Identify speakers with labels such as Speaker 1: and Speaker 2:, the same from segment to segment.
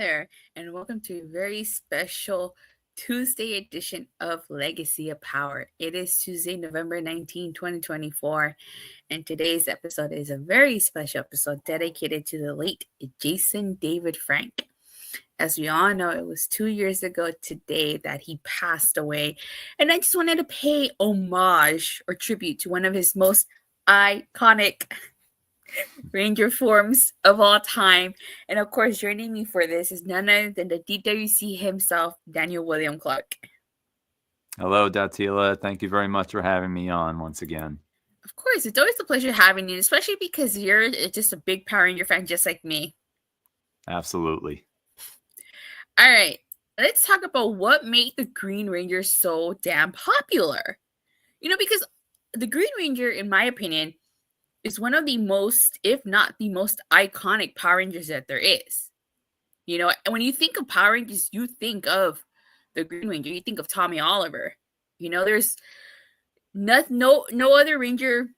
Speaker 1: there, and welcome to a very special Tuesday edition of Legacy of Power. It is Tuesday, November 19, 2024, and today's episode is a very special episode dedicated to the late Jason David Frank. As we all know, it was 2 years ago today that he passed away, and I just wanted to pay homage or tribute to one of his most iconic Ranger forms of all time. And of course, joining me for this is none other than the DWC himself, Daniel William Clark.
Speaker 2: Hello, Datila. Thank you very much for having me on once again.
Speaker 1: Of course, it's always a pleasure having you, especially because you're just a big Power Ranger fan just like me.
Speaker 2: Absolutely.
Speaker 1: All right, let's talk about what made the Green Ranger so damn popular. Because the Green Ranger, in my opinion, is one of the most, if not the most iconic Power Rangers that there is. And when you think of Power Rangers, you think of the Green Ranger, you think of Tommy Oliver. There's no other Ranger,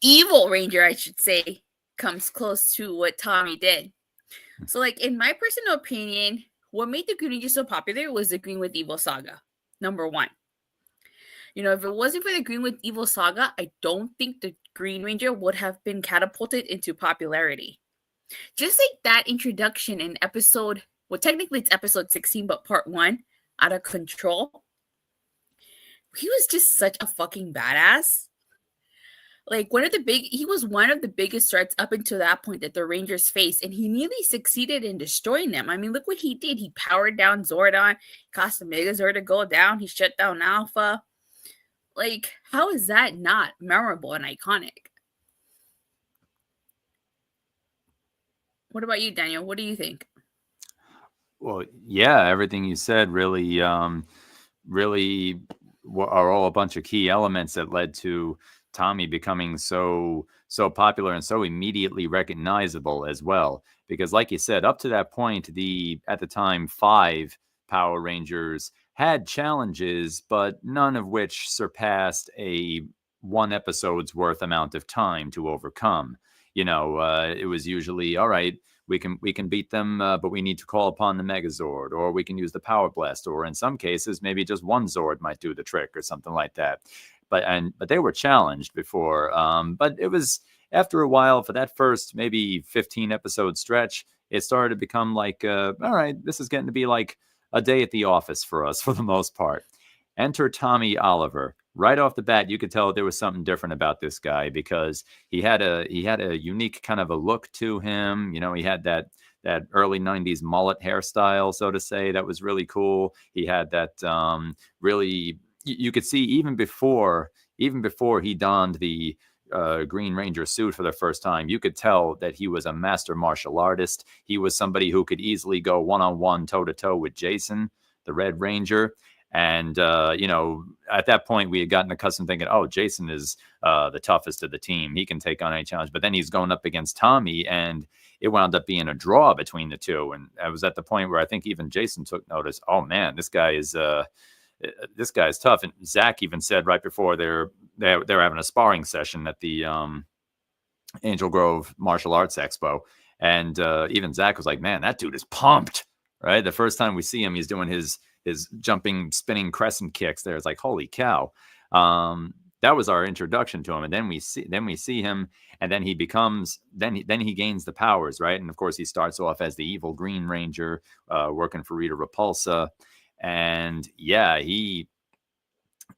Speaker 1: evil Ranger, I should say, comes close to what Tommy did. So, in my personal opinion, what made the Green Ranger so popular was the Green with Evil saga, number one. If it wasn't for the Green with Evil saga, I don't think the Green Ranger would have been catapulted into popularity. Just like that introduction in episode, well, technically it's episode 16, but part 1, Out of Control. He was just such a fucking badass. He was one of the biggest threats up until that point that the Rangers faced, and he nearly succeeded in destroying them. I mean, look what he did. He powered down Zordon, caused the Megazord to go down, he shut down Alpha. How is that not memorable and iconic? What about you, Daniel? What do you think?
Speaker 2: Well, yeah, everything you said really are all a bunch of key elements that led to Tommy becoming so popular and so immediately recognizable as well. Because like you said, up to that point, at the time 5 Power Rangers had challenges, but none of which surpassed a 1 episode's worth amount of time to overcome. It was usually, all right, we can beat them, but we need to call upon the Megazord, or we can use the Power Blast, or in some cases, maybe just one Zord might do the trick or something like that. But they were challenged before. But it was after a while, for that first maybe 15 episode stretch, it started to become like, all right, this is getting to be like a day at the office for us for the most part. Enter Tommy Oliver. Right off the bat, you could tell there was something different about this guy because he had a unique kind of a look to him. He had that early 90s mullet hairstyle, so to say, that was really cool. He had that really, you could see even before he donned the Green Ranger suit for the first time, you could tell that he was a master martial artist. He was somebody who could easily go one-on-one, toe-to-toe with Jason, the Red Ranger. And, at that point, we had gotten accustomed thinking, oh, Jason is the toughest of the team. He can take on any challenge. But then he's going up against Tommy, and it wound up being a draw between the two. And I was at the point where I think even Jason took notice. Oh, man, this guy is tough. And Zach even said right before they're having a sparring session at the Angel Grove Martial Arts Expo. And even Zach was like, man, that dude is pumped, right? The first time we see him, he's doing his jumping, spinning crescent kicks there. It's like, holy cow. That was our introduction to him. And then we see him, and then he becomes, then he gains the powers, right? And of course he starts off as the evil Green Ranger, working for Rita Repulsa. And yeah, he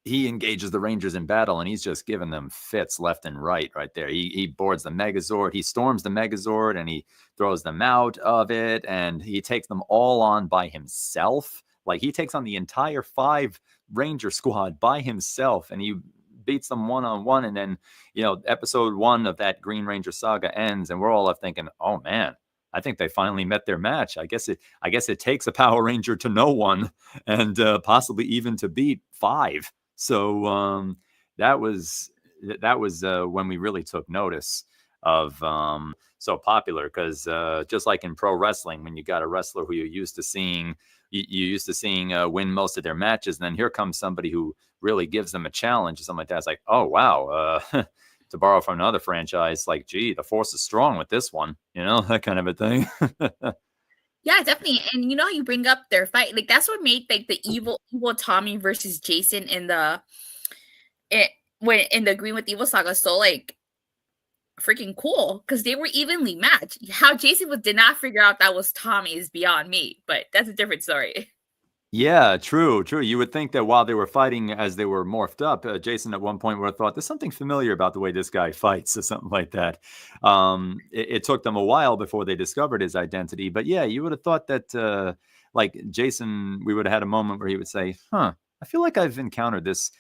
Speaker 2: engages the Rangers in battle, and he's just giving them fits left and right there. He boards the Megazord, he storms the Megazord, and he throws them out of it, and he takes them all on by himself. He takes on the entire 5 Ranger squad by himself, and he beats them one-on-one. And then, episode 1 of that Green Ranger saga ends, and we're all left thinking, oh man, I think they finally met their match. I guess it takes a Power Ranger to know one, and possibly even to beat 5. So that was when we really took notice of so popular, because just like in pro wrestling, when you got a wrestler who you're used to seeing win most of their matches, and then here comes somebody who really gives them a challenge or something like that. It's like, oh wow, to borrow from another franchise, like, gee, the force is strong with this one, that kind of a thing.
Speaker 1: Yeah, definitely. And you know how you bring up their fight, like that's what made like the evil Tommy versus Jason in it when in the Green with Evil saga so like freaking cool because they were evenly matched. How Jason did not figure out that was Tommy is beyond me, but that's a different story.
Speaker 2: Yeah, true, true. You would think that while they were fighting as they were morphed up, Jason at one point would have thought there's something familiar about the way this guy fights or something like that. It took them a while before they discovered his identity, but yeah, you would have thought that like Jason, we would have had a moment where he would say, "Huh, I feel like I've encountered this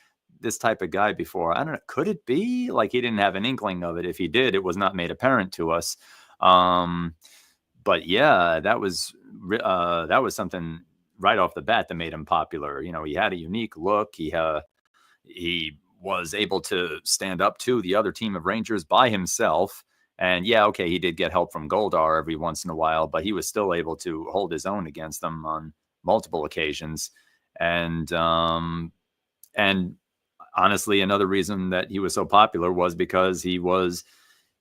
Speaker 2: type of guy before. I don't know, could it be?" Like he didn't have an inkling of it. If he did, it was not made apparent to us. Um, but yeah, that was something right off the bat that made him popular. You know, he had a unique look. He was able to stand up to the other team of Rangers by himself. And yeah, okay, he did get help from Goldar every once in a while, but he was still able to hold his own against them on multiple occasions. And and honestly, another reason that he was so popular was because he was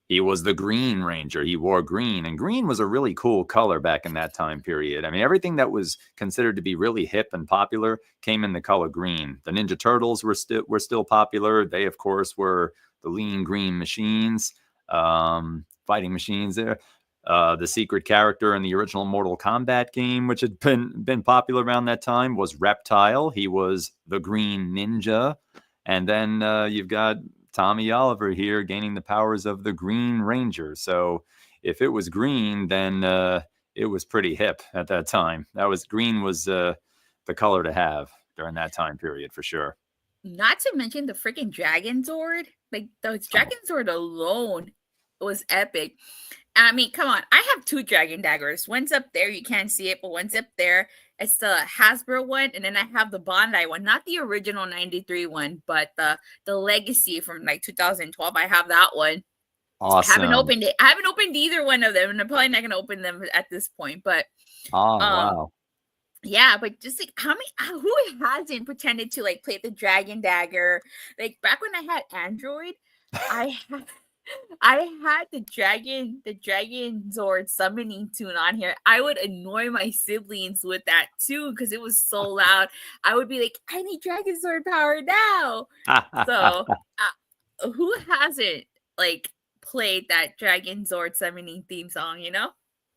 Speaker 2: the Green Ranger. He wore green, and green was a really cool color back in that time period. I mean, everything that was considered to be really hip and popular came in the color green. The Ninja Turtles were still popular. They, of course, were the lean green machines, fighting machines. There, the secret character in the original Mortal Kombat game, which had been popular around that time, was Reptile. He was the Green Ninja, and then you've got Tommy Oliver here gaining the powers of the Green Ranger. So if it was green, then it was pretty hip at that time. That was green was the color to have during that time period for sure.
Speaker 1: Not to mention the freaking Dragon Zord. Like the
Speaker 2: Oh,
Speaker 1: Dragon Zord alone was epic. I mean, come on. I have two Dragon Daggers. One's up there, you can't see it, but one's up there. It's the Hasbro one, and then I have the Bandai one, not the original 93 one, but the legacy from like 2012. I have that one. I haven't
Speaker 2: awesome.
Speaker 1: opened it. I haven't opened either one of them, and I'm probably not gonna open them at this point. But
Speaker 2: Oh,
Speaker 1: um
Speaker 2: wow.
Speaker 1: yeah, but just like how many who hasn't pretended to like play the Dragon Dagger? Like back when I had Android, I had I had the Dragon Zord summoning tune on here. I would annoy my siblings with that too because it was so loud. I would be like, I need Dragon Zord power now. So who hasn't like played that Dragon Zord summoning theme song, you know?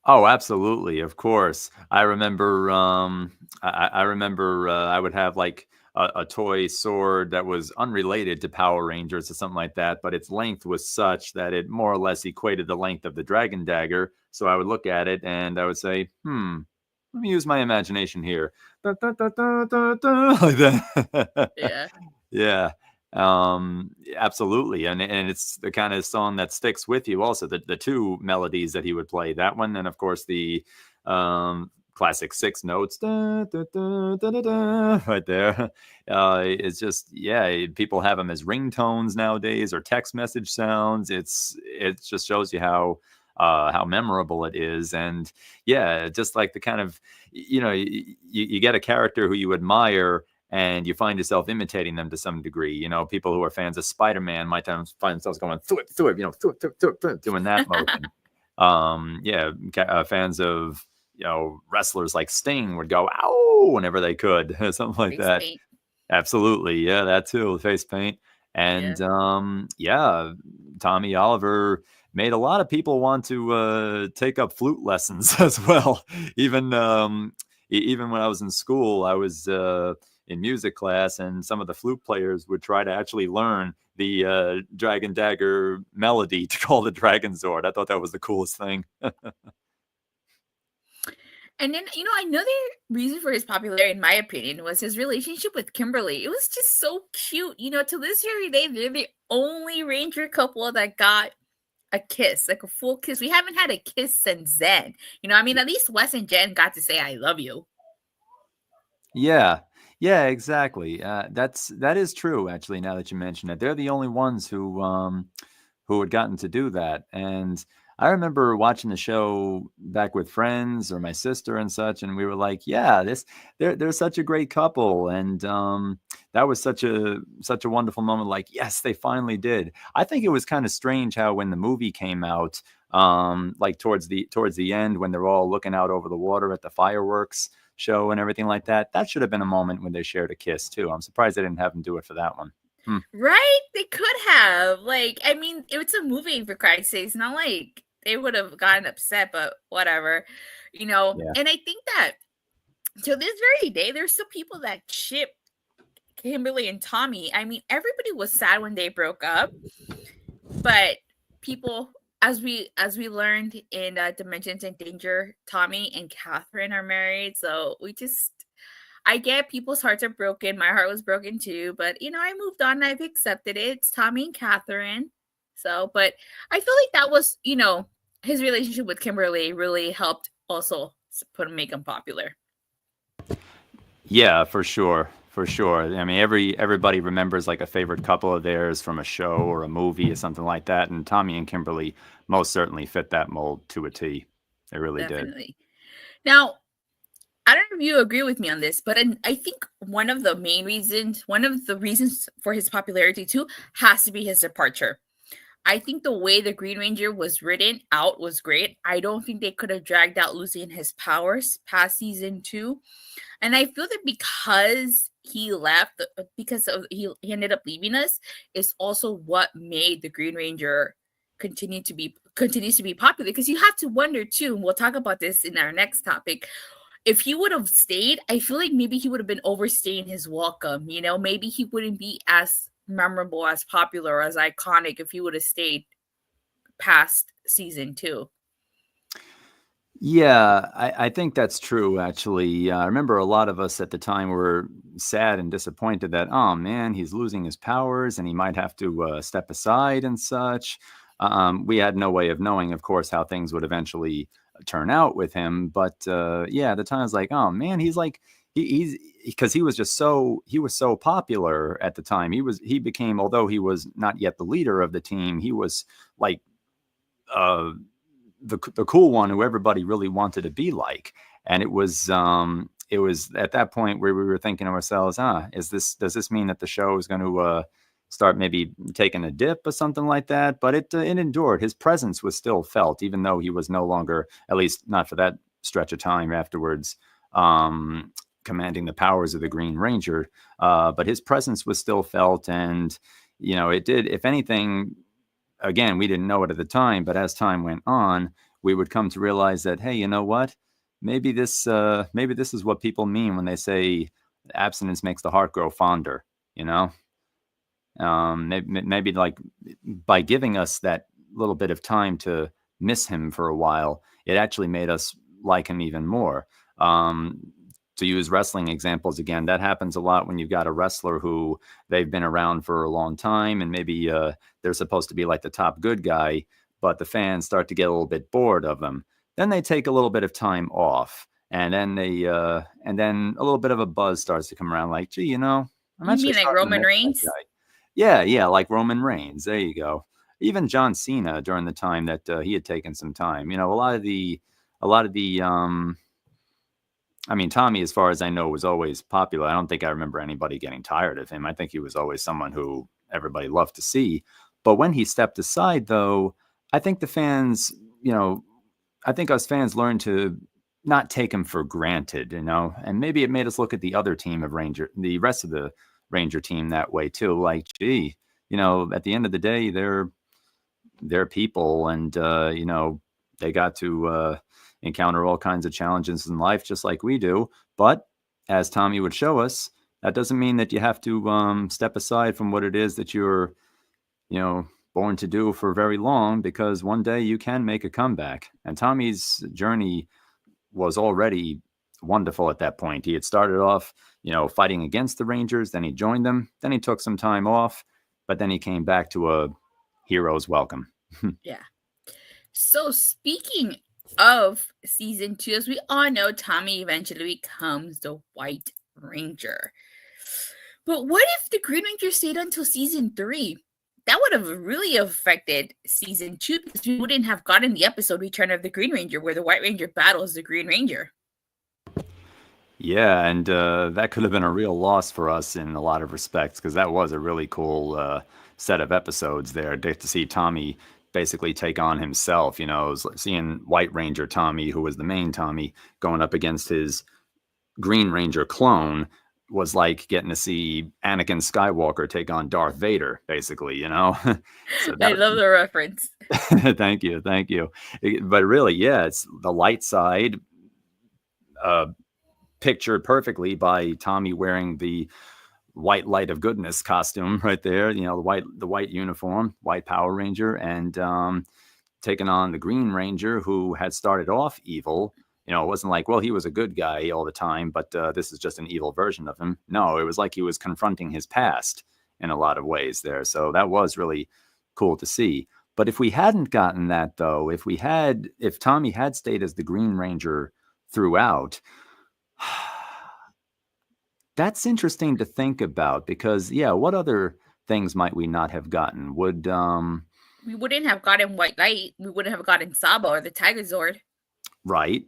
Speaker 2: Oh, absolutely, of course. I remember, I remember, I would have, like, a toy sword that was unrelated to Power Rangers or something like that, but its length was such that it more or less equated the length of the Dragon Dagger, so I would look at it and I would say, "Hmm, let me use my imagination here." Da, da, da, da, da, da, like that.
Speaker 1: Yeah.
Speaker 2: Yeah. Absolutely, and it's the kind of song that sticks with you also, the 2 melodies that he would play, that one, and of course the, classic 6 notes, da, da, da, da, da, da, right there. It's just yeah, people have them as ringtones nowadays or text message sounds. It just shows you how memorable it is, and yeah, just like the kind of you know, you get a character who you admire and you find yourself imitating them to some degree. You know, people who are fans of Spider-Man might find themselves going through it, you know, through it, doing that motion. Yeah, fans of wrestlers like Sting would go ow whenever they could, something like
Speaker 1: Face
Speaker 2: that.
Speaker 1: paint.
Speaker 2: Absolutely, yeah, that too, face paint,
Speaker 1: Yeah.
Speaker 2: and yeah, Tommy Oliver made a lot of people want to take up flute lessons as well. Even even when I was in school, I was in music class, and some of the flute players would try to actually learn the Dragon Dagger melody to call the Dragon Zord. I thought that was the coolest thing.
Speaker 1: And then, you know, another reason for his popularity, in my opinion, was his relationship with Kimberly. It was just so cute. You know, to this very day, they're the only Ranger couple that got a kiss, like a full kiss. We haven't had a kiss since then. You know, I mean, at least Wes and Jen got to say, I love you.
Speaker 2: Yeah. Yeah, exactly. That is true actually now that you mention it. They're the only ones who had gotten to do that. And I remember watching the show back with friends or my sister and such, and we were like, "Yeah, they're such a great couple," and that was such a wonderful moment. Like, yes, they finally did. I think it was kind of strange how when the movie came out, like towards the end when they're all looking out over the water at the fireworks show and everything like that. That should have been a moment when they shared a kiss too. I'm surprised they didn't have them do it for that one. Hmm.
Speaker 1: Right? They could have. Like, I mean, it's a movie for Christ's sake. It's not like they would have gotten upset, but whatever.
Speaker 2: Yeah.
Speaker 1: And I think that to this very day, there's still people that ship Kimberly and Tommy. I mean, everybody was sad when they broke up, but people, as we learned in Dimensions in Danger, Tommy and Catherine are married. So I get people's hearts are broken. My heart was broken too, but I moved on. I've accepted it. It's Tommy and Catherine. So, but I feel like that was, his relationship with Kimberly really helped also make him popular.
Speaker 2: Yeah, for sure. For sure. I mean, everybody remembers like a favorite couple of theirs from a show or a movie or something like that, and Tommy and Kimberly most certainly fit that mold to a T. They really did.
Speaker 1: Definitely. Now, I don't know if you agree with me on this, but I think one of the reasons for his popularity too has to be his departure. I think the way the Green Ranger was written out was great. I don't think they could have dragged out losing his powers past season 2. And I feel that because he left, because he ended up leaving us, is also what made the Green Ranger continues to be popular. Because you have to wonder too, and we'll talk about this in our next topic. If he would have stayed, I feel like maybe he would have been overstaying his welcome. Maybe he wouldn't be as memorable, as popular, as iconic if he would have stayed past season 2.
Speaker 2: Yeah, I think that's true, actually. I remember a lot of us at the time were sad and disappointed that, oh man, he's losing his powers and he might have to step aside and such. We had no way of knowing, of course, how things would eventually turn out with him. But yeah, at the time I was like, oh man, he's like, he's because he was so popular at the time. He became, although he was not yet the leader of the team, he was like, uh, the cool one who everybody really wanted to be like. And it was at that point where we were thinking to ourselves, does this mean that the show is going to start maybe taking a dip or something like that? But it endured. His presence was still felt, even though he was no longer, at least not for that stretch of time afterwards, commanding the powers of the Green Ranger. But his presence was still felt, and it did, if anything, again, we didn't know it at the time, but as time went on, we would come to realize that, hey, you know what? Maybe this is what people mean when they say abstinence makes the heart grow fonder. You know, maybe like by giving us that little bit of time to miss him for a while, it actually made us like him even more. To use wrestling examples again, that happens a lot when you've got a wrestler who they've been around for a long time, and maybe they're supposed to be like the top good guy, but the fans start to get a little bit bored of them. Then they take a little bit of time off, and then a little bit of a buzz starts to come around. Like, gee, I'm
Speaker 1: You
Speaker 2: actually
Speaker 1: mean like
Speaker 2: starting to
Speaker 1: Roman
Speaker 2: miss that
Speaker 1: Reigns?
Speaker 2: guy. Yeah, yeah, like Roman Reigns. There you go. Even John Cena during the time that he had taken some time. A lot of the I mean, Tommy, as far as I know, was always popular. I don't think I remember anybody getting tired of him. I think he was always someone who everybody loved to see. But when he stepped aside, though, I think the fans, I think us fans learned to not take him for granted, and maybe it made us look at the other team of the rest of the Ranger team that way too. Like, gee, at the end of the day, they're people, and they got to encounter all kinds of challenges in life just like we do. But as Tommy would show us, that doesn't mean that you have to step aside from what it is that you're born to do for very long, because one day you can make a comeback. And Tommy's journey was already wonderful at that point. He had started off fighting against the Rangers, then he joined them, then he took some time off, but then he came back to a hero's welcome.
Speaker 1: Yeah. So speaking of season 2, as we all know, Tommy eventually becomes the White Ranger. But what if the Green Ranger stayed until season 3? that would have really affected season 2 because we wouldn't have gotten the episode Return of the Green Ranger where the White Ranger battles the Green Ranger.
Speaker 2: Yeah, and that could have been a real loss for us in a lot of respects because that was a really cool set of episodes there to see Tommy basically take on himself. You know, seeing White Ranger Tommy, who was the main Tommy, going up against his Green Ranger clone was like getting to see Anakin Skywalker take on Darth Vader, basically, you know? So
Speaker 1: I
Speaker 2: that,
Speaker 1: love the reference.
Speaker 2: thank you, thank you. But really, yeah, it's the light side, uh, pictured perfectly by Tommy wearing the white light of goodness costume right there. You know, the white uniform, white Power Ranger, and taking on the Green Ranger, who had started off evil. You know, it wasn't like, well, he was a good guy all the time, but this is just an evil version of him. No, it was like he was confronting his past in a lot of ways there. So that was really cool to see. But if we hadn't gotten that, though, if Tommy had stayed as the Green Ranger throughout, that's interesting to think about because, yeah, what other things might we not have gotten?
Speaker 1: We wouldn't have gotten White Light. We wouldn't have gotten Saba or the Tiger Zord.
Speaker 2: Right,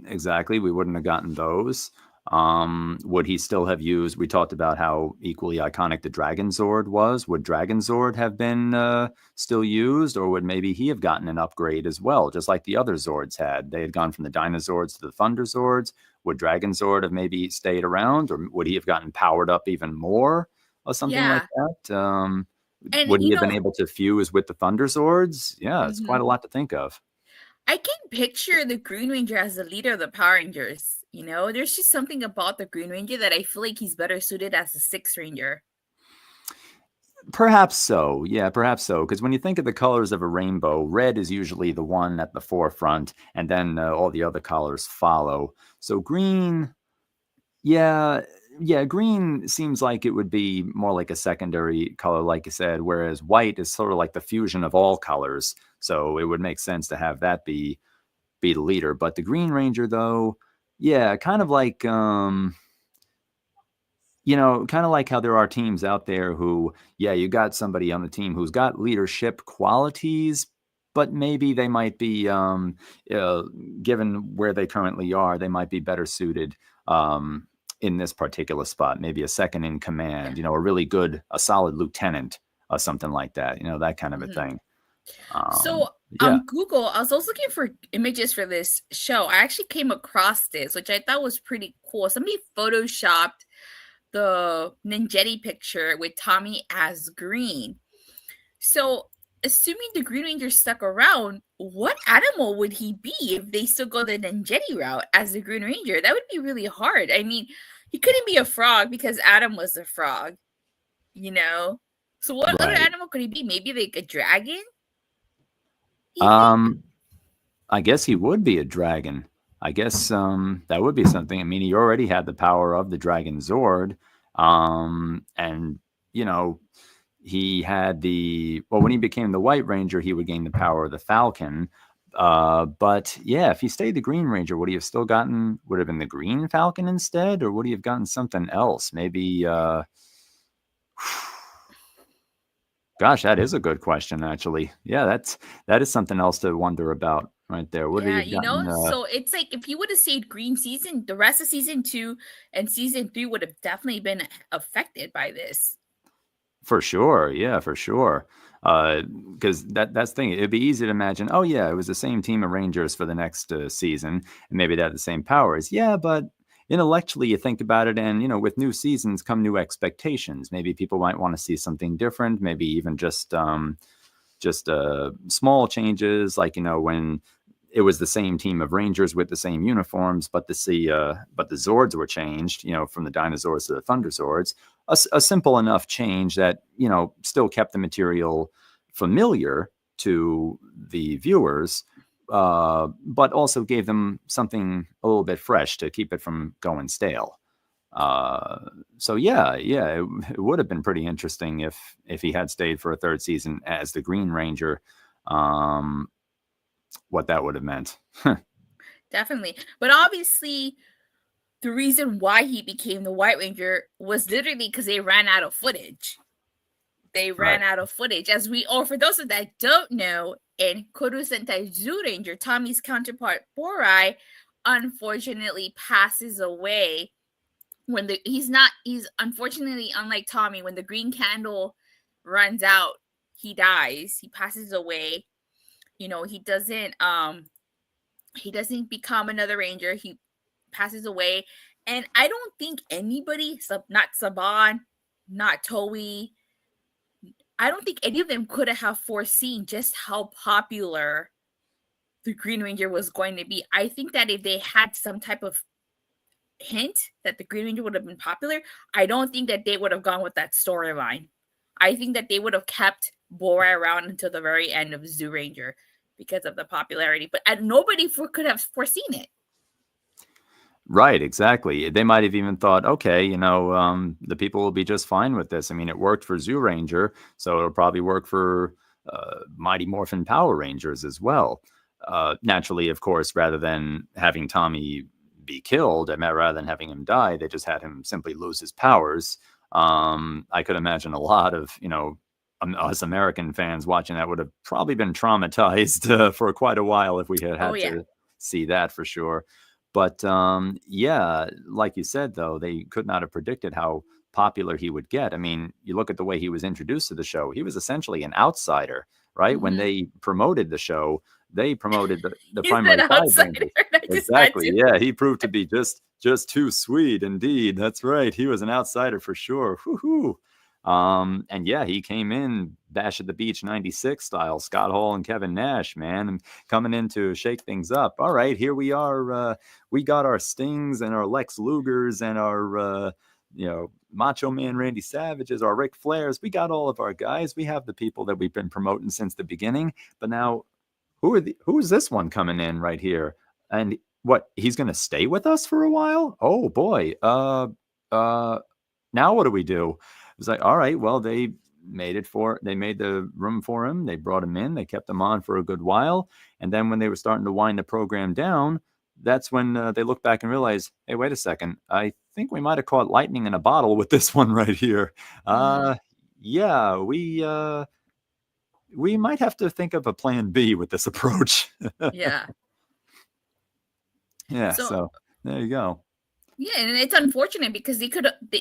Speaker 2: exactly. We wouldn't have gotten those. Would he still have used? We talked about how equally iconic the Dragon Zord was. Would Dragon Zord have been still used, or would maybe he have gotten an upgrade as well, just like the other Zords had? They had gone from the Dinozords to the Thunder Zords. Would Dragon Zord have maybe stayed around, or would he have gotten powered up even more, or something like
Speaker 1: Yeah.
Speaker 2: that?
Speaker 1: And,
Speaker 2: Would he have been able to fuse with the Thunder Zords? Yeah, it's quite a lot to think of.
Speaker 1: I can picture the Green Ranger as the leader of the Power Rangers. You know, there's just something about the Green Ranger that I feel like he's better suited as the Sixth Ranger.
Speaker 2: Perhaps so. Yeah, perhaps so. Because when you think of the colors of a rainbow, red is usually the one at the forefront, and then all the other colors follow. So green, yeah, yeah, green seems like it would be more like a secondary color, like you said, whereas white is sort of like the fusion of all colors. So it would make sense to have that be the leader. But the Green Ranger, though, yeah, kind of like kind of like how there are teams out there who, yeah, you got somebody on the team who's got leadership qualities, but maybe they might be, uh, given where they currently are, they might be better suited in this particular spot. Maybe a second in
Speaker 1: Yeah.
Speaker 2: command, a solid lieutenant or something like that, that kind of a
Speaker 1: Mhm.
Speaker 2: thing.
Speaker 1: So
Speaker 2: Yeah.
Speaker 1: on Google, I was also looking for images for this show. I actually came across this, which I thought was pretty cool. Somebody photoshopped the Ninjetti picture with Tommy as green. So, assuming the Green Ranger stuck around, what animal would he be if they still go the Ninjetti route as the Green Ranger? That would be really hard. I mean, he couldn't be a frog because Adam was a frog, you know? So, what other
Speaker 2: Right.
Speaker 1: animal could he be? Maybe like a dragon? You think?
Speaker 2: Um, I guess he would be a dragon. I guess that would be something. I mean, he already had the power of the Dragon Zord, and you know, he had when he became the White Ranger, he would gain the power of the Falcon. But yeah, if he stayed the Green Ranger, would he have still gotten? Would have been the Green Falcon instead, or would he have gotten something else? Maybe. Gosh, that is a good question, actually. Yeah, that is something else to wonder about right there. Would he
Speaker 1: Yeah,
Speaker 2: have gotten?
Speaker 1: so it's like if he would have stayed green season, the rest of season 2 and season 3 would have definitely been affected by this.
Speaker 2: For sure, yeah, for sure. Because that's the thing. It'd be easy to imagine. Oh yeah, it was the same team of Rangers for the next season, and maybe they had the same powers. Yeah, but intellectually, you think about it, and with new seasons come new expectations. Maybe people might want to see something different. Maybe even just small changes, like when it was the same team of Rangers with the same uniforms, but the Zords were changed, from the Dinosaurs to the Thunder Zords. A simple enough change that still kept the material familiar to the viewers, but also gave them something a little bit fresh to keep it from going stale. So yeah, it would have been pretty interesting if he had stayed for a third season as the Green Ranger. Um, what that would have meant.
Speaker 1: Definitely. But obviously, the reason why he became the White Ranger was literally because they ran out of footage. They
Speaker 2: Right.
Speaker 1: ran out of footage. Or for those of that don't know, in Koru Sentai Ranger, Tommy's counterpart Borai unfortunately passes away when he's unfortunately, unlike Tommy, when the green candle runs out, he dies. He passes away. He doesn't become another ranger. He passes away. And I don't think anybody, not Saban, not Toei, I don't think any of them could have foreseen just how popular the Green Ranger was going to be. I think that if they had some type of hint that the Green Ranger would have been popular, I don't think that they would have gone with that storyline. I think that they would have kept Bora around until the very end of Zoo Ranger because of the popularity. But nobody could have foreseen it.
Speaker 2: Right, exactly. They might have even thought, okay, the people will be just fine with this. I mean, it worked for Zoo Ranger, so it'll probably work for Mighty Morphin Power Rangers as well. Naturally, of course, rather than having Tommy be killed, rather than having him die, they just had him simply lose his powers. I could imagine a lot of, us American fans watching that would have probably been traumatized for quite a while if we had
Speaker 1: Oh,
Speaker 2: had
Speaker 1: yeah.
Speaker 2: to see that for sure. But yeah, like you said, though, they could not have predicted how popular he would get. I mean, you look at the way he was introduced to the show, he was essentially an outsider, right? When
Speaker 1: Mm-hmm.
Speaker 2: they promoted the show, they promoted the
Speaker 1: He's
Speaker 2: primary
Speaker 1: an
Speaker 2: five
Speaker 1: outsider.
Speaker 2: rangers.
Speaker 1: I just had
Speaker 2: Exactly.
Speaker 1: to.
Speaker 2: Yeah, he proved to be just too sweet indeed. That's right. He was an outsider for sure. Woo-hoo. And yeah, he came in Bash at the Beach 96 style, Scott Hall and Kevin Nash, man, and coming in to shake things up. All right, here we are. We got our Stings and our Lex Lugers and our Macho Man Randy Savages, our Ric Flairs. We got all of our guys. We have the people that we've been promoting since the beginning. But now, who is this one coming in right here? And what, he's going to stay with us for a while? Oh boy. Now what do we do? It was like, all right, well, they made the room for him. They brought him in. They kept him on for a good while. And then when they were starting to wind the program down, that's when they look back and realize, hey, wait a second. I think we might have caught lightning in a bottle with this one right here.
Speaker 1: Mm-hmm.
Speaker 2: Yeah, we might have to think of a plan B with this approach.
Speaker 1: Yeah.
Speaker 2: Yeah,
Speaker 1: So
Speaker 2: so there you go.
Speaker 1: yeah, and it's unfortunate because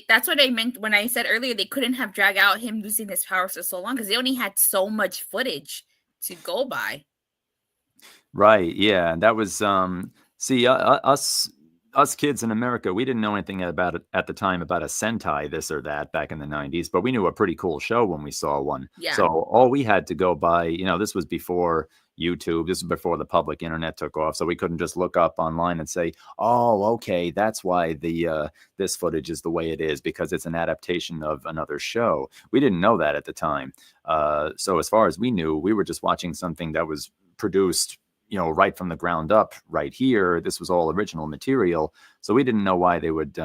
Speaker 1: that's what I meant when I said earlier they couldn't have dragged out him losing his powers for so long because they only had so much footage to go by.
Speaker 2: Right. Yeah. That was see us kids in America, we didn't know anything about it at the time about a Sentai this or that back in the 90s, but we knew a pretty cool show when we saw one.
Speaker 1: Yeah.
Speaker 2: So all we had to go by, this was before YouTube, this was before the public internet took off, so we couldn't just look up online and say, "Oh, okay, that's why the this footage is the way it is because it's an adaptation of another show." We didn't know that at the time. So as far as we knew, we were just watching something that was produced right from the ground up right here. This was all original material. So we didn't know why they would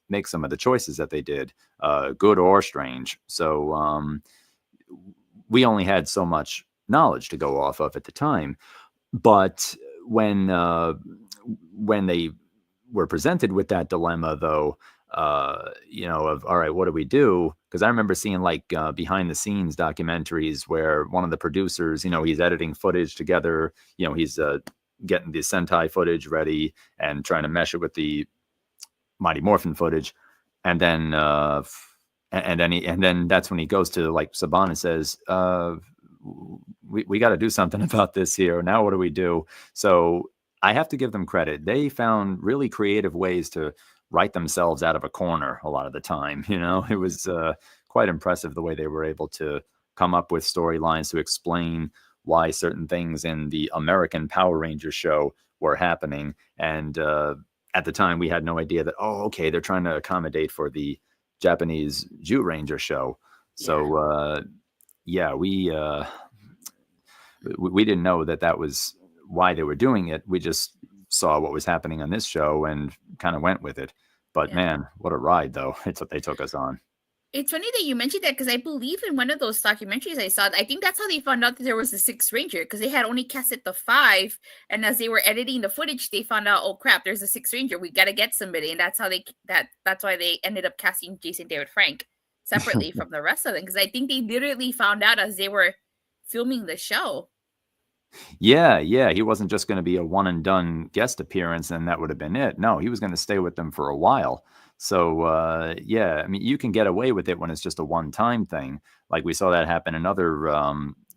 Speaker 2: make some of the choices that they did, good or strange. So we only had so much knowledge to go off of at the time. But when they were presented with that dilemma, though, of all right, what do we do? Because I remember seeing like behind the scenes documentaries where one of the producers, he's editing footage together, he's getting the Sentai footage ready and trying to mesh it with the Mighty Morphin footage, and then and then that's when he goes to like Saban and says, we got to do something about this here. Now what do we do? So I have to give them credit. They found really creative ways to write themselves out of a corner a lot of the time. It was quite impressive the way they were able to come up with storylines to explain why certain things in the American Power Rangers show were happening. And at the time, we had no idea that, oh, okay, they're trying to accommodate for the Japanese Jew Ranger show. So, yeah, we didn't know that was why they were doing it. We just saw what was happening on this show and kind of went with it. But man, what a ride, though. It's what they took us on.
Speaker 1: It's funny that you mentioned that because I believe in one of those documentaries I saw, I think that's how they found out that there was a sixth ranger because they had only casted the 5, and as they were editing the footage, they found out, oh crap, there's a sixth ranger. We got to get somebody, and that's why they ended up casting Jason David Frank. separately from the rest of them, because I think they literally found out as they were filming the show.
Speaker 2: Yeah, yeah, he wasn't just gonna be a one and done guest appearance and that would have been it. No, he was gonna stay with them for a while. So, yeah, I mean, you can get away with it when it's just a one-time thing. Like, we saw that happen in other,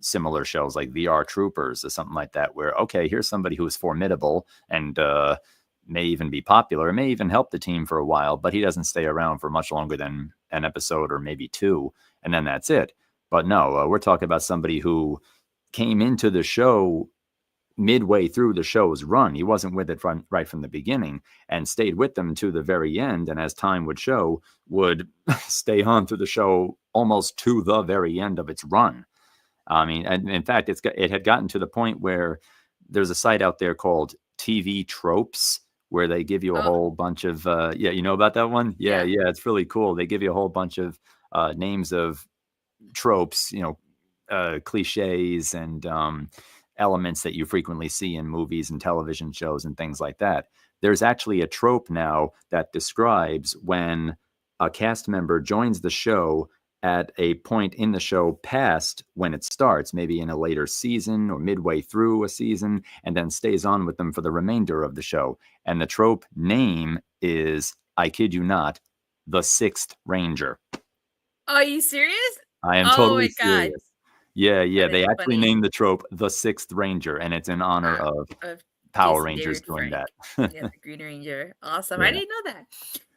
Speaker 2: similar shows like VR Troopers or something like that, where, okay, here's somebody who is formidable and, may even be popular, may even help the team for a while, but he doesn't stay around for much longer than an episode or maybe 2, and then that's it. But no, we're talking about somebody who came into the show midway through the show's run. He wasn't with it right from the beginning and stayed with them to the very end. And as time would show, would stay on through the show almost to the very end of its run. I mean, and in fact, it had gotten to the point where there's a site out there called TV Tropes where they give you a
Speaker 1: Oh,
Speaker 2: whole bunch of yeah, you know about that one? Yeah,
Speaker 1: yeah.
Speaker 2: yeah, it's really cool. They give you a whole bunch of names of tropes, cliches and elements that you frequently see in movies and television shows and things like that. There's actually a trope now that describes when a cast member joins the show at a point in the show past when it starts, maybe in a later season or midway through a season, and then stays on with them for the remainder of the show. And the trope name is, I kid you not, the Sixth Ranger.
Speaker 1: Are you serious?
Speaker 2: I am
Speaker 1: Oh
Speaker 2: totally
Speaker 1: my god,
Speaker 2: serious. Yeah, yeah,
Speaker 1: that is
Speaker 2: they actually
Speaker 1: funny.
Speaker 2: named the trope the Sixth Ranger, and it's in honor
Speaker 1: Ah,
Speaker 2: of
Speaker 1: of
Speaker 2: Power
Speaker 1: Jason
Speaker 2: Rangers
Speaker 1: David
Speaker 2: doing
Speaker 1: Frank.
Speaker 2: that.
Speaker 1: Yeah, the Green Ranger. Awesome. I
Speaker 2: Yeah.
Speaker 1: didn't know that.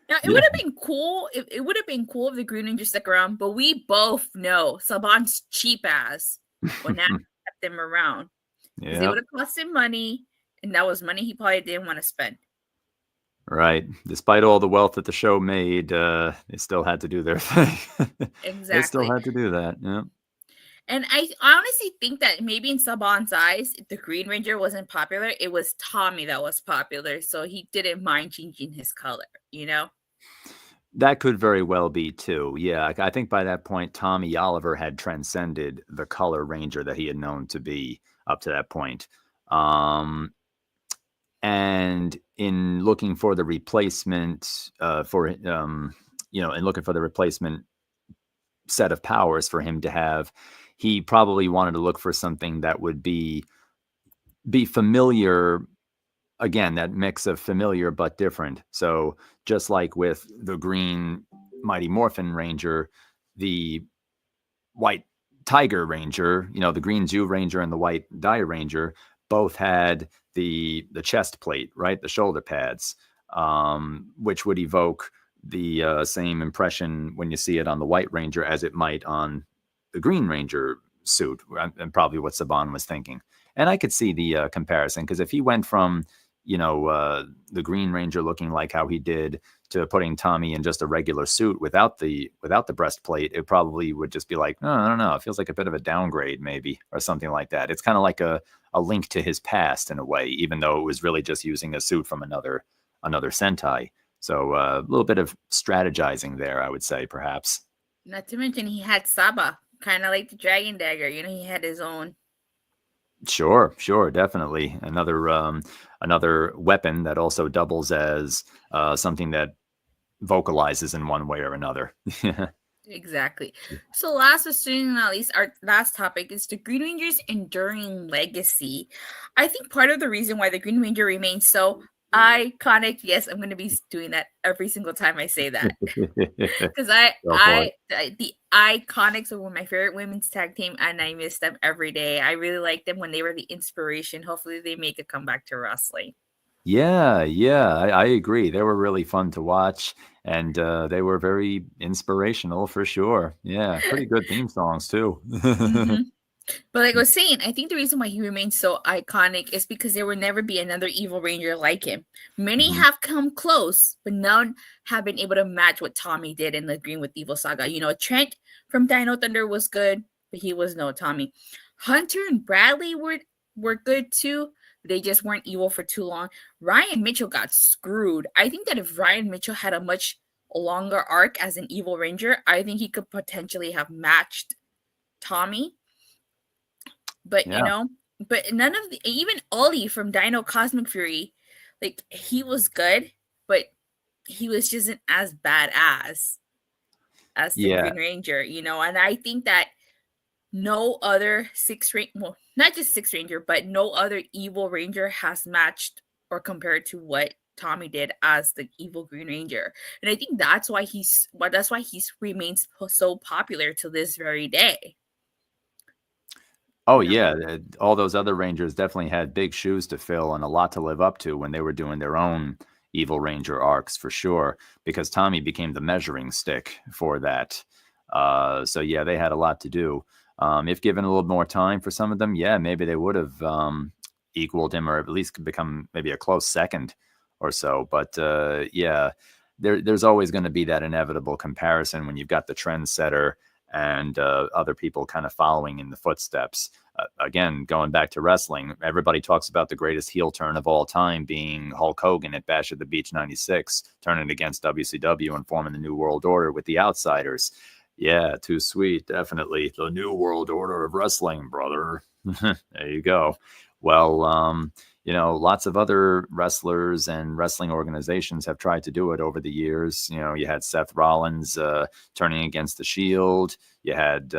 Speaker 1: Now it
Speaker 2: Yeah.
Speaker 1: would have been cool if it would have been cool if the Green Ranger stuck around, but we both know Saban's cheap ass would not have kept them around because it would
Speaker 2: Yep.
Speaker 1: have cost him money, and that was money he probably didn't want to spend.
Speaker 2: Right. Despite all the wealth that the show made, they still had to do their thing. They still
Speaker 1: Exactly.
Speaker 2: had to do that, yeah.
Speaker 1: And I honestly think that maybe in Saban's eyes, the Green Ranger wasn't popular. It was Tommy that was popular, so he didn't mind changing his color, you know?
Speaker 2: That could very well be too, yeah, I think by that point, Tommy Oliver had transcended the color ranger that he had known to be up to that point. Um, And in looking for the replacement, and looking for the replacement set of powers for him to have, he probably wanted to look for something that would be familiar. Again, that mix of familiar but different. So just like with the Green Mighty Morphin Ranger, the White Tiger Ranger, the Green Jew Ranger and the White Dire Ranger both had the chest plate, right? The shoulder pads, which would evoke the same impression when you see it on the White Ranger as it might on the Green Ranger suit, and probably what Saban was thinking. And I could see the comparison because if he went from the Green Ranger looking like how he did to putting Tommy in just a regular suit without the breastplate, it probably would just be like, oh, I don't know, it feels like a bit of a downgrade maybe or something like that. It's kind of like a link to his past in a way, even though it was really just using a suit from another Sentai. So a little bit of strategizing there, I would say, perhaps.
Speaker 1: Not to mention he had Saba, kind of like the Dragon Dagger. He had his own.
Speaker 2: Sure, sure, definitely. Another weapon that also doubles as something that vocalizes in one way or another.
Speaker 1: Exactly. So last but certainly not least, our last topic is the Green Ranger's enduring legacy. I think part of the reason why the Green Ranger remains so iconic, yes, I'm going to be doing that every single time I say that. Because
Speaker 2: Go for it.
Speaker 1: the Iconics are one of my favorite women's tag team, and I miss them every day. I really like them when they were the inspiration. Hopefully, they make a comeback to wrestling.
Speaker 2: Yeah, yeah, I agree. They were really fun to watch, and they were very inspirational for sure. Yeah, pretty good theme songs too.
Speaker 1: Hmm. But like I was saying, I think the reason why he remains so iconic is because there will never be another evil ranger like him. Many
Speaker 2: Mhm.
Speaker 1: have come close, but none have been able to match what Tommy did in the Green with Evil saga. Trent from Dino Thunder was good, but he was no Tommy. Hunter and Bradley were good too. They just weren't evil for too long. Ryan Mitchell got screwed. I think that if Ryan Mitchell had a much longer arc as an evil ranger, I think he could potentially have matched Tommy, but
Speaker 2: Yeah.
Speaker 1: but none of the even Ollie from Dino Cosmic Fury, like he was good, but he was just not as badass. as the
Speaker 2: Yeah.
Speaker 1: Green Ranger, and I think that no other well, not just Six Ranger, but no other evil ranger has matched or compared to what Tommy did as the evil Green Ranger. And I think that's why he's remains so popular to this very day.
Speaker 2: Oh,
Speaker 1: You know?
Speaker 2: yeah, all those other Rangers definitely had big shoes to fill and a lot to live up to when they were doing their own Evil Ranger arcs for sure, because Tommy became the measuring stick for that. So yeah, they had a lot to do. If given a little more time for some of them, yeah, maybe they would have equaled him or at least become maybe a close second or so. But yeah, there's always going to be that inevitable comparison when you've got the trendsetter and other people kind of following in the footsteps. Again, going back to wrestling, everybody talks about the greatest heel turn of all time being Hulk Hogan at Bash at the Beach 96, turning against WCW and forming the New World Order with the Outsiders. Yeah, too sweet, definitely. The New World Order of Wrestling, brother. There you go. Well, lots of other wrestlers and wrestling organizations have tried to do it over the years. You had Seth Rollins turning against the Shield. You had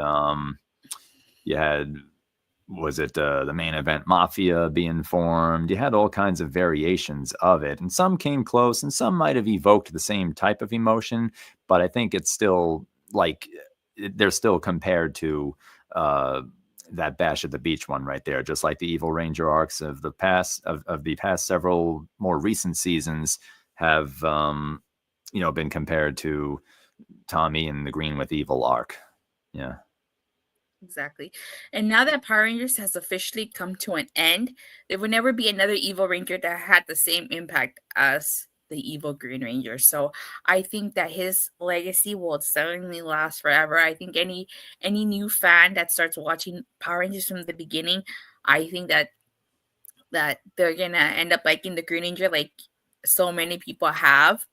Speaker 2: was it the main event Mafia being formed? You had all kinds of variations of it, and some came close, and some might have evoked the same type of emotion. But I think it's still like they're still compared to that Bash at the Beach one right there, just like the Evil Ranger arcs of the past several more recent seasons have been compared to Tommy and the Green with Evil arc. Yeah.
Speaker 1: Exactly. And now that Power Rangers has officially come to an end, there will never be another evil ranger that had the same impact as the evil Green Ranger. So I think that his legacy will certainly last forever. I think any new fan that starts watching Power Rangers from the beginning, I think that they're gonna end up liking the Green Ranger like so many people have,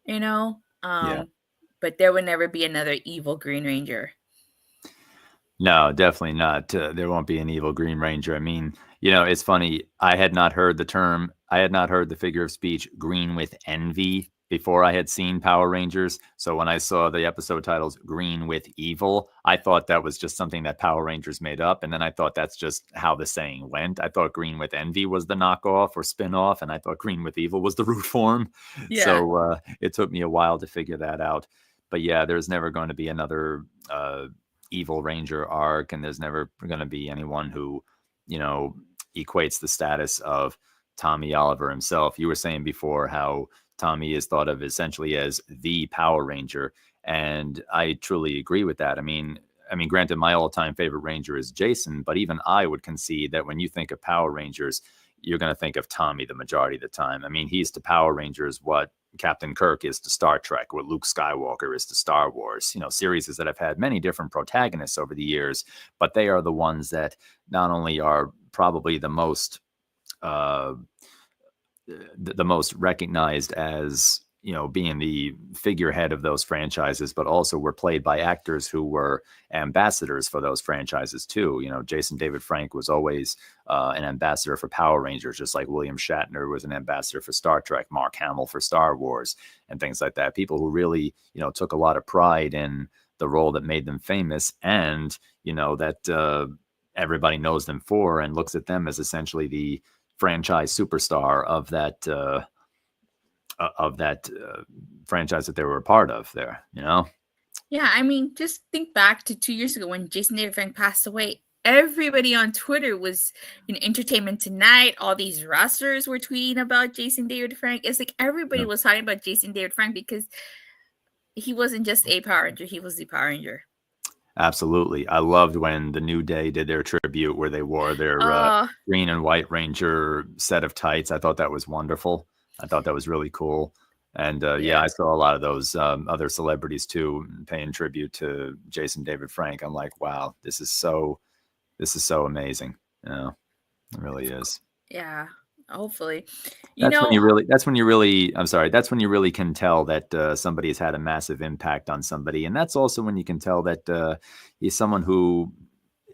Speaker 1: you know.
Speaker 2: Yeah.
Speaker 1: But there will never be another evil Green Ranger.
Speaker 2: No, definitely not. There won't be an evil Green Ranger. I mean, it's funny. I had not heard the figure of speech green with envy before I had seen Power Rangers. So when I saw the episode titles green with evil, I thought that was just something that Power Rangers made up. And then I thought that's just how the saying went. I thought green with envy was the knockoff or spin-off, and I thought green with evil was the root form.
Speaker 1: Yeah.
Speaker 2: So it took me a while to figure that out. But yeah, there's never going to be another Evil Ranger arc, and there's never going to be anyone who, equates the status of Tommy Oliver himself. You were saying before how Tommy is thought of essentially as the Power Ranger, and I truly agree with that. I mean, granted, my all-time favorite Ranger is Jason, but even I would concede that when you think of Power Rangers, you're going to think of Tommy the majority of the time. I mean, he's to Power Rangers what Captain Kirk is to Star Trek, what Luke Skywalker is to Star Wars, series that have had many different protagonists over the years, but they are the ones that not only are probably the most recognized as being the figurehead of those franchises, but also were played by actors who were ambassadors for those franchises too. Jason David Frank was always an ambassador for Power Rangers, just like William Shatner was an ambassador for Star Trek, Mark Hamill for Star Wars, and things like that. People who really, took a lot of pride in the role that made them famous, and that everybody knows them for and looks at them as essentially the franchise superstar of that franchise that they were a part of there.
Speaker 1: Yeah, I mean, just think back to 2 years ago when Jason David Frank passed away. Everybody on Twitter was in Entertainment Tonight. All these wrestlers were tweeting about Jason David Frank. It's like everybody
Speaker 2: Yeah.
Speaker 1: was talking about Jason David Frank because he wasn't just a Power Ranger, he was the Power Ranger.
Speaker 2: Absolutely. I loved when the New Day did their tribute where they wore their green and white Ranger set of tights. I thought that was wonderful. I thought that was really cool. And yeah, I saw a lot of those other celebrities too paying tribute to Jason David Frank. I'm like, wow, this is so amazing. It really is.
Speaker 1: Yeah, hopefully.
Speaker 2: That's when you really can tell that somebody's had a massive impact on somebody. And that's also when you can tell that he's someone who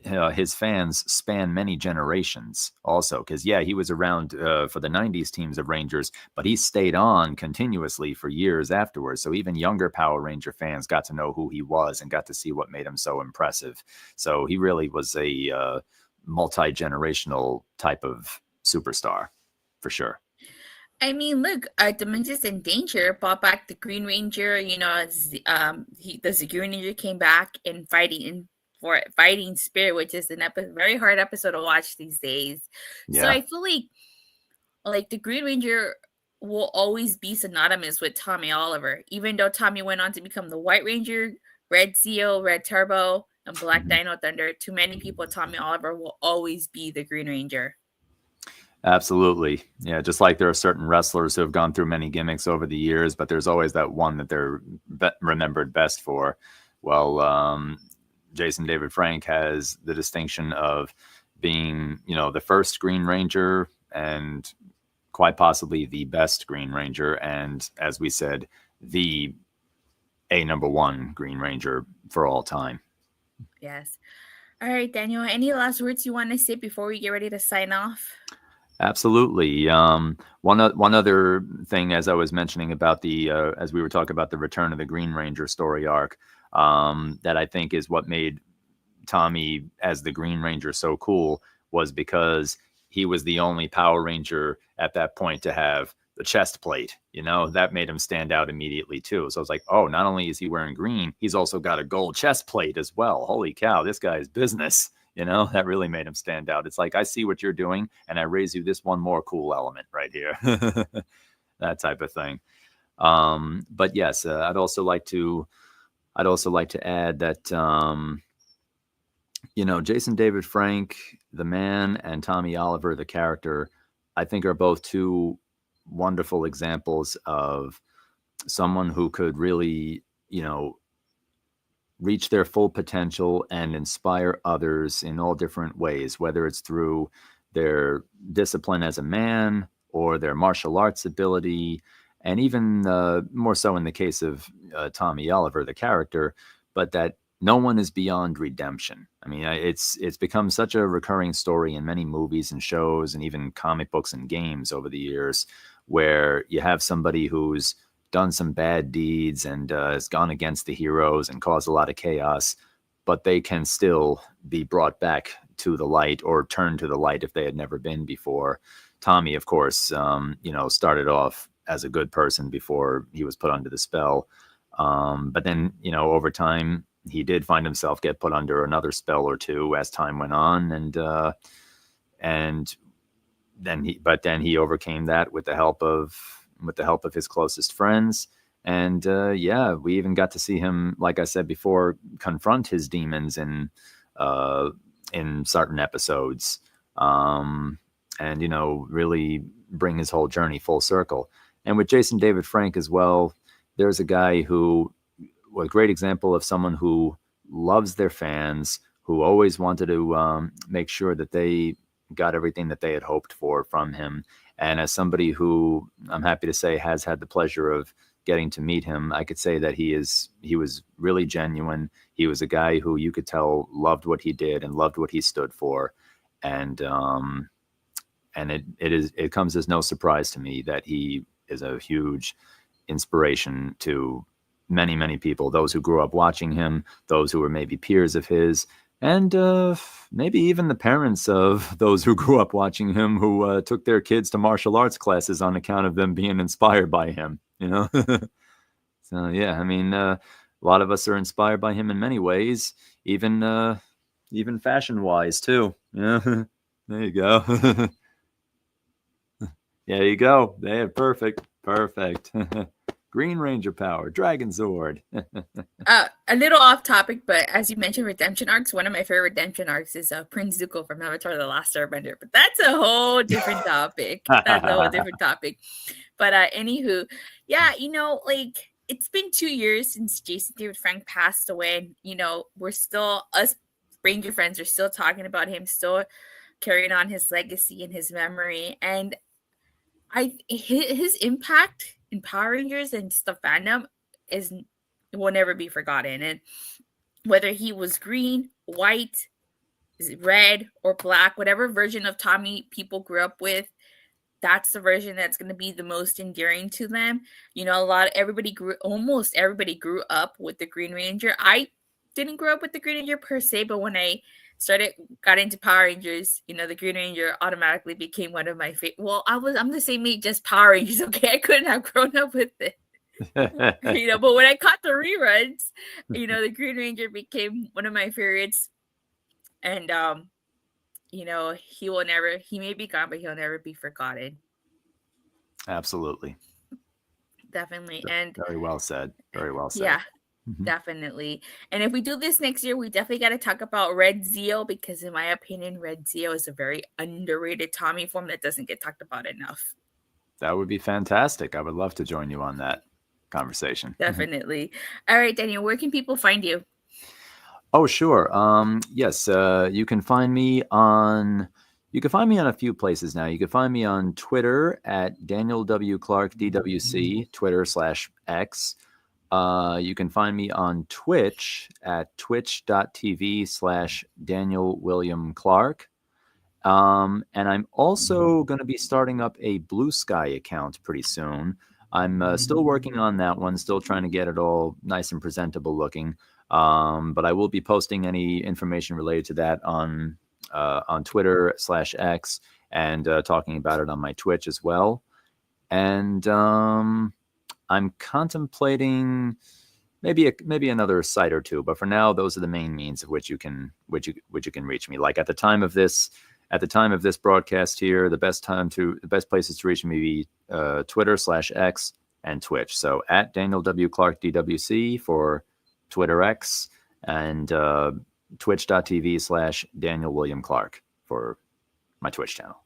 Speaker 2: his fans span many generations also, because yeah, he was around for the 90s teams of Rangers, but he stayed on continuously for years afterwards, so even younger Power Ranger fans got to know who he was and got to see what made him so impressive. So he really was a multi-generational type of superstar for sure.
Speaker 1: I mean, look, Dimensions in Danger brought back the Green Ranger. The Green Ranger came back in Fighting Spirit, which is very hard episode to watch these days. So
Speaker 2: Yeah.
Speaker 1: I feel like the Green Ranger will always be synonymous with Tommy Oliver, even though Tommy went on to become the White Ranger, Red Zeo, Red Turbo, and Black
Speaker 2: Mhm.
Speaker 1: Dino Thunder. To many people, Tommy Oliver will always be the Green Ranger.
Speaker 2: Absolutely. Yeah, just like there are certain wrestlers who have gone through many gimmicks over the years, but there's always that one that they're remembered best for. Well, Jason David Frank has the distinction of being, the first Green Ranger and quite possibly the best Green Ranger. And as we said, the number one Green Ranger for all time.
Speaker 1: Yes. All right, Daniel, any last words you want to say before we get ready to sign off?
Speaker 2: Absolutely. One other thing, as I was mentioning about as we were talking about the Return of the Green Ranger story arc, that I think is what made Tommy as the Green Ranger so cool, was because he was the only Power Ranger at that point to have the chest plate. That made him stand out immediately too. So I was like, oh, not only is he wearing green, he's also got a gold chest plate as well. Holy cow, this guy is business. That really made him stand out. It's like, I see what you're doing, and I raise you this one more cool element right here. That type of thing. But yes, I'd also like to add that Jason David Frank, the man, and Tommy Oliver, the character, I think are both two wonderful examples of someone who could really, reach their full potential and inspire others in all different ways, whether it's through their discipline as a man or their martial arts ability, and even more so in the case of Tommy Oliver, the character, but that no one is beyond redemption. I mean, it's become such a recurring story in many movies and shows and even comic books and games over the years, where you have somebody who's done some bad deeds and has gone against the heroes and caused a lot of chaos, but they can still be brought back to the light or turned to the light if they had never been before. Tommy, of course, started off as a good person before he was put under the spell. But then, over time, he did find himself get put under another spell or two as time went on, and then he overcame that with the help of his closest friends. And yeah, we even got to see him, like I said before, confront his demons in certain episodes, and really bring his whole journey full circle. And with Jason David Frank as well, there's a guy who was a great example of someone who loves their fans, who always wanted to make sure that they got everything that they had hoped for from him. And as somebody who I'm happy to say has had the pleasure of getting to meet him, I could say that he was really genuine. He was a guy who you could tell loved what he did and loved what he stood for. And it comes as no surprise to me that he is a huge inspiration to many, many people, those who grew up watching him, those who were maybe peers of his, and maybe even the parents of those who grew up watching him, who took their kids to martial arts classes on account of them being inspired by him. So yeah, I mean, a lot of us are inspired by him in many ways, even fashion wise too. Yeah, there you go. There you go. There, perfect. Green Ranger power, Dragon Zord.
Speaker 1: A little off topic, but as you mentioned, redemption arcs. One of my favorite redemption arcs is Prince Zuko from Avatar: The Last Airbender. But that's a whole different topic. That's a whole different topic. But anywho, yeah, like it's been 2 years since Jason David Frank passed away. And, we're still us Ranger friends are still talking about him, still carrying on his legacy and his memory. And his impact in Power Rangers and the fandom is will never be forgotten. And whether he was green, white, red or black, whatever version of Tommy people grew up with, that's the version that's going to be the most endearing to them. You know, almost everybody grew up with the Green Ranger. I didn't grow up with the Green Ranger per se, but when I got into Power Rangers, you know, the Green Ranger automatically became one of my favorite. Well, I'm the same age as Power Rangers, okay? I couldn't have grown up with it. You know, but when I caught the reruns, you know, the Green Ranger became one of my favorites. And you know, he may be gone, but he'll never be forgotten.
Speaker 2: Absolutely.
Speaker 1: Definitely. And
Speaker 2: Very well said. Very well said.
Speaker 1: yeah, definitely. And if we do this next year, we definitely got to talk about Red Zeo, because in my opinion, Red Zeo is a very underrated Tommy form that doesn't get talked about enough.
Speaker 2: That would be fantastic. I would love to join you on that conversation.
Speaker 1: Definitely. All right, Daniel, where can people find you?
Speaker 2: Oh, sure. Yes, you can find me on a few places now. You can find me on Twitter at Daniel W. Clark DWC, Twitter/X. You can find me on Twitch at twitch.tv/Daniel William Clark. And I'm also going to be starting up a Blue Sky account pretty soon. I'm still working on that one, still trying to get it all nice and presentable looking. But I will be posting any information related to that on Twitter/X and talking about it on my Twitch as well. And I'm contemplating maybe another site or two, but for now, those are the main means of which you can reach me. Like at the time of this broadcast here, the best places to reach me be Twitter/X and Twitch. So at Daniel W. Clark DWC for Twitter X, and twitch.tv/Daniel William Clark for my Twitch channel.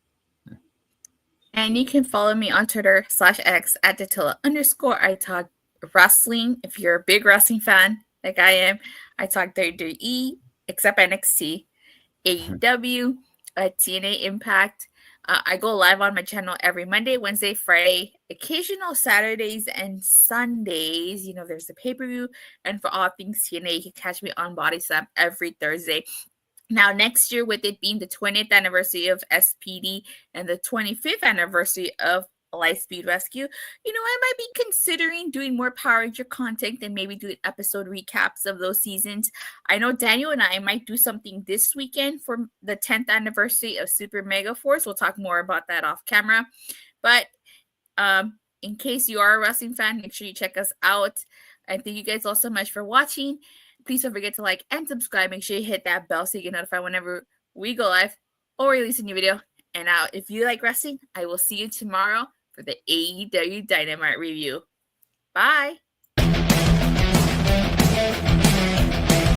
Speaker 1: And you can follow me on Twitter/X at Datilla_. I talk wrestling. If you're a big wrestling fan like I am, I talk WWE, except NXT, AEW, TNA Impact. I go live on my channel every Monday, Wednesday, Friday, occasional Saturdays and Sundays. You know, there's the pay-per-view. And for all things TNA, you can catch me on Body Slam every Thursday. Now, next year, with it being the 20th anniversary of SPD and the 25th anniversary of Lightspeed Rescue, you know, I might be considering doing more Power Ranger content and maybe doing episode recaps of those seasons. I know Daniel and I might do something this weekend for the 10th anniversary of Super Mega Force. We'll talk more about that off camera. But in case you are a wrestling fan, make sure you check us out. And thank you guys all so much for watching. Please don't forget to like and subscribe. Make sure you hit that bell so you get notified whenever we go live or release a new video. And if you like wrestling, I will see you tomorrow for the AEW Dynamite review. Bye.